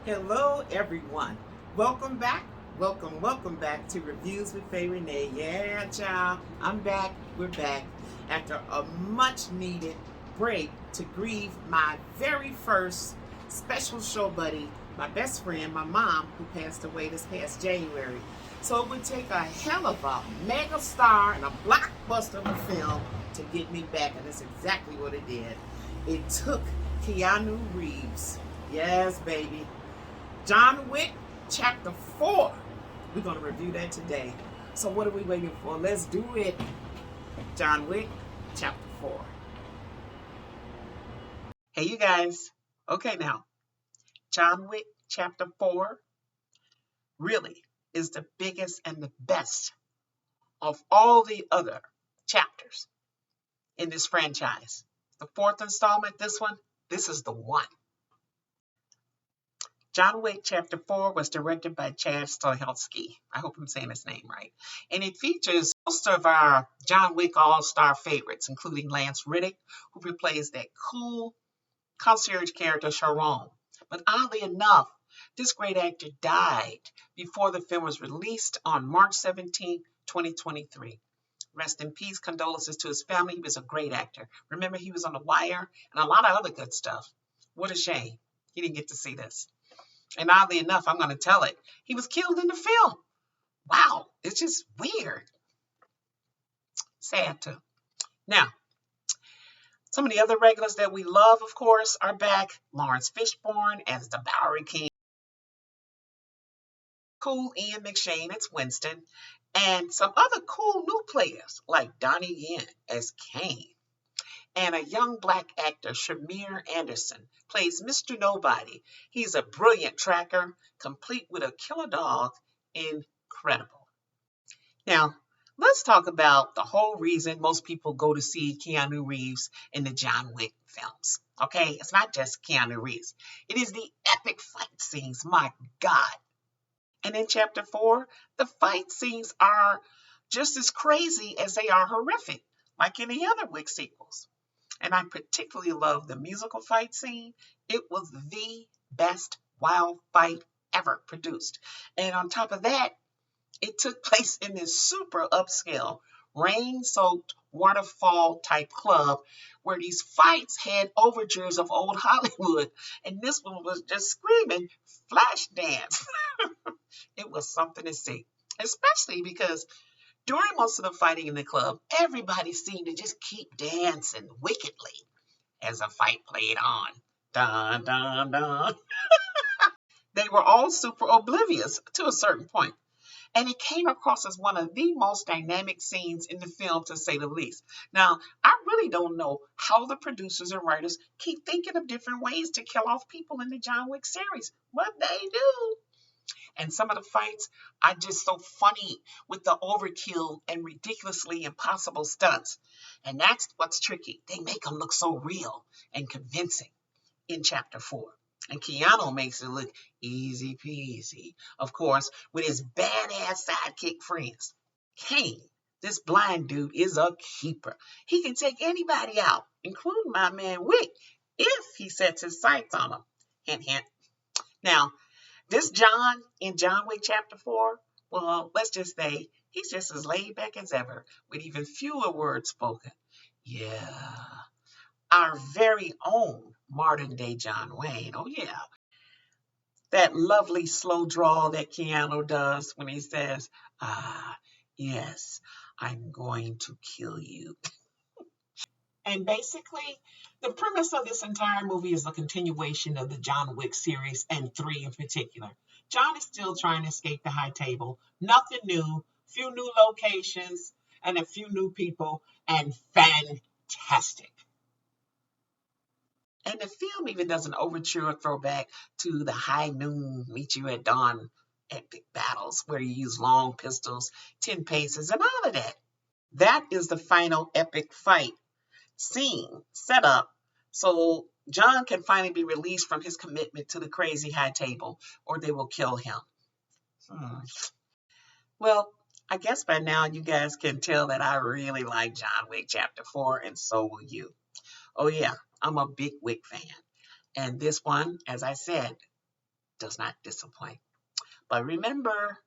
Hello, everyone. Welcome back. Welcome back to Reviews with Faye Renee. Yeah, child, I'm back. We're back after a much needed break to grieve my very first special show buddy, my best friend, my mom, who passed away this past January. So it would take a hell of a mega star and a blockbuster of a film to get me back, and that's exactly what it did. It took Keanu Reeves. Yes, baby. John Wick, Chapter 4. We're going to review that today. So what are we waiting for? Let's do it. John Wick, Chapter 4. Hey, you guys. Okay, now, John Wick, Chapter 4 really is the biggest and the best of all the other chapters in this franchise. The fourth installment, this is the one. John Wick Chapter 4 was directed by Chad Stahelski. I hope I'm saying his name right. And it features most of our John Wick all-star favorites, including Lance Reddick, who plays that cool concierge character Sharon. But oddly enough, this great actor died before the film was released on March 17, 2023. Rest in peace, condolences to his family. He was a great actor. Remember, he was on The Wire and a lot of other good stuff. What a shame. He didn't get to see this. And oddly enough, I'm going to tell it, he was killed in the film. Wow, it's just weird. Sad too. Now, some of the other regulars that we love, of course, are back. Lawrence Fishburne as the Bowery King. Cool Ian McShane as Winston. And some other cool new players like Donnie Yen as Kane. And a young black actor, Shamir Anderson, plays Mr. Nobody. He's a brilliant tracker, complete with a killer dog. Incredible. Now, let's talk about the whole reason most people go to see Keanu Reeves in the John Wick films. Okay, it's not just Keanu Reeves. It is the epic fight scenes, my God. And in Chapter 4, the fight scenes are just as crazy as they are horrific, like any other Wick sequels. And I particularly love the musical fight scene. It was the best wild fight ever produced. And on top of that, it took place in this super upscale, rain-soaked waterfall type club where these fights had overtures of old Hollywood. And this one was just screaming flash dance. It was something to see, especially because during most of the fighting in the club, everybody seemed to just keep dancing wickedly as the fight played on. Dun, dun, dun. They were all super oblivious to a certain point. And it came across as one of the most dynamic scenes in the film, to say the least. Now, I really don't know how the producers and writers keep thinking of different ways to kill off people in the John Wick series. But they do. And some of the fights are just so funny with the overkill and ridiculously impossible stunts. And that's what's tricky. They make them look so real and convincing in Chapter 4. And Keanu makes it look easy peasy, of course, with his badass sidekick friends. Kane, this blind dude, is a keeper. He can take anybody out, including my man Wick, if he sets his sights on him. Hint, hint. Now, this John in John Wick Chapter 4, well, let's just say he's just as laid back as ever, with even fewer words spoken. Yeah, our very own modern day John Wayne. Oh, yeah. That lovely slow drawl that Keanu does when he says, yes, I'm going to kill you. And basically, the premise of this entire movie is a continuation of the John Wick series, and 3 in particular. John is still trying to escape the high table. Nothing new, few new locations, and a few new people, and fantastic. And the film even does an overture throwback to the High Noon, Meet You at Dawn epic battles, where you use long pistols, 10 paces, and all of that. That is the final epic fight scene set up so John can finally be released from his commitment to the crazy high table, or they will kill him. Well, I guess by now you guys can tell that I really like John Wick Chapter 4, and so will you. Oh yeah, I'm a big Wick fan. And this one, as I said, does not disappoint. But remember,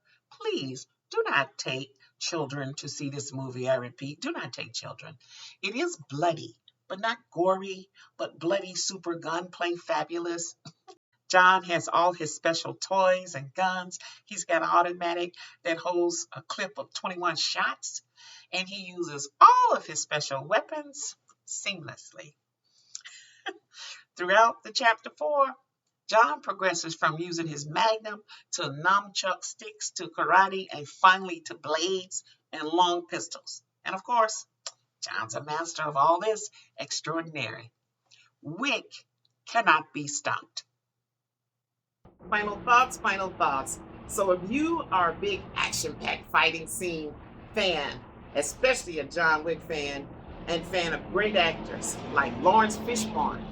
please do not take children to see this movie. I repeat, do not take children. It is bloody, but not gory, but bloody super gunplay fabulous. John has all his special toys and guns. He's got an automatic that holds a clip of 21 shots, and he uses all of his special weapons seamlessly. Throughout the chapter 4, John progresses from using his magnum to nunchuck sticks to karate and finally to blades and long pistols. And of course, John's a master of all this extraordinary. Wick cannot be stopped. Final thoughts, final thoughts. So if you are a big action-packed fighting scene fan, especially a John Wick fan, and fan of great actors like Lawrence Fishburne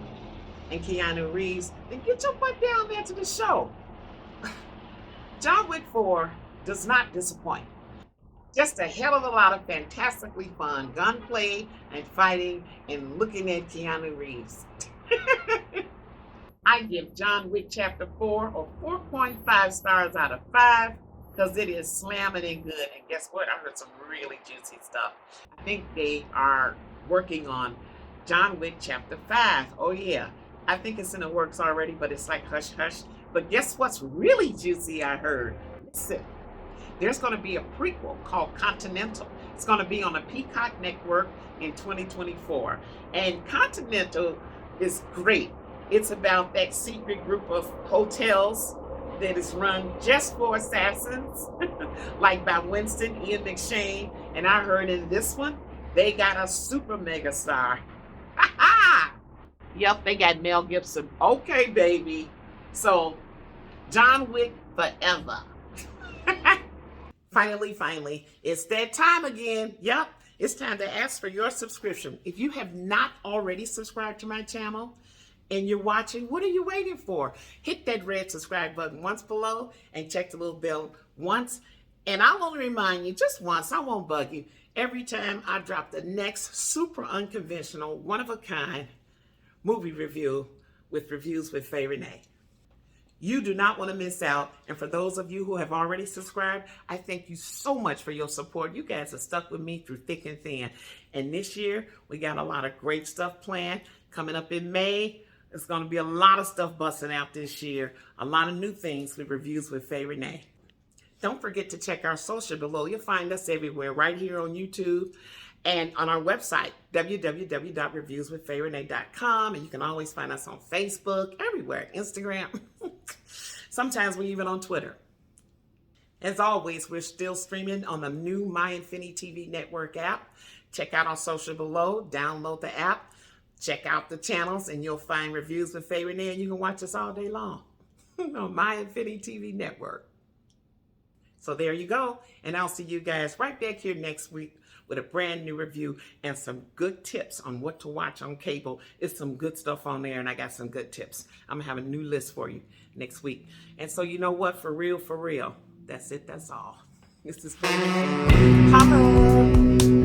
and Keanu Reeves, then get your butt down there to the show. John Wick 4 does not disappoint. Just a hell of a lot of fantastically fun gunplay and fighting and looking at Keanu Reeves. I give John Wick Chapter 4 a 4.5 stars out of 5 because it is slamming and good. And guess what? I heard some really juicy stuff. I think they are working on John Wick Chapter 5. Oh, yeah. I think it's in the works already, but it's like hush hush. But guess what's really juicy I heard? Listen, there's going to be a prequel called Continental. It's going to be on the Peacock Network in 2024. And Continental is great. It's about that secret group of hotels that is run just for assassins, like by Winston Ian McShane. And I heard in this one, they got a super mega star. Yep, they got Mel Gibson. Okay, baby. So, John Wick forever. Finally, it's that time again. Yep, it's time to ask for your subscription. If you have not already subscribed to my channel and you're watching, what are you waiting for? Hit that red subscribe button once below and check the little bell once. And I'll only remind you just once, I won't bug you, every time I drop the next super unconventional, one-of-a-kind movie review with Reviews with Faye Renee. You do not want to miss out. And for those of you who have already subscribed, I thank you so much for your support. You guys have stuck with me through thick and thin. And this year, we got a lot of great stuff planned. Coming up in May, there's going to be a lot of stuff busting out this year. A lot of new things with Reviews with Faye Renee. Don't forget to check our social below. You'll find us everywhere, right here on YouTube and on our website, www.reviewswithfayerenee.com. And you can always find us on Facebook, everywhere, Instagram. Sometimes we're even on Twitter. As always, we're still streaming on the new My Infini TV network app. Check out our social below, download the app, check out the channels, and you'll find Reviews with Faye Renee, and you can watch us all day long on My Infini TV network. So there you go. And I'll see you guys right back here next week with a brand new review and some good tips on what to watch on cable. It's some good stuff on there, and I got some good tips. I'm going to have a new list for you next week. And so you know what? For real, that's it. That's all. This is Faye. Holla!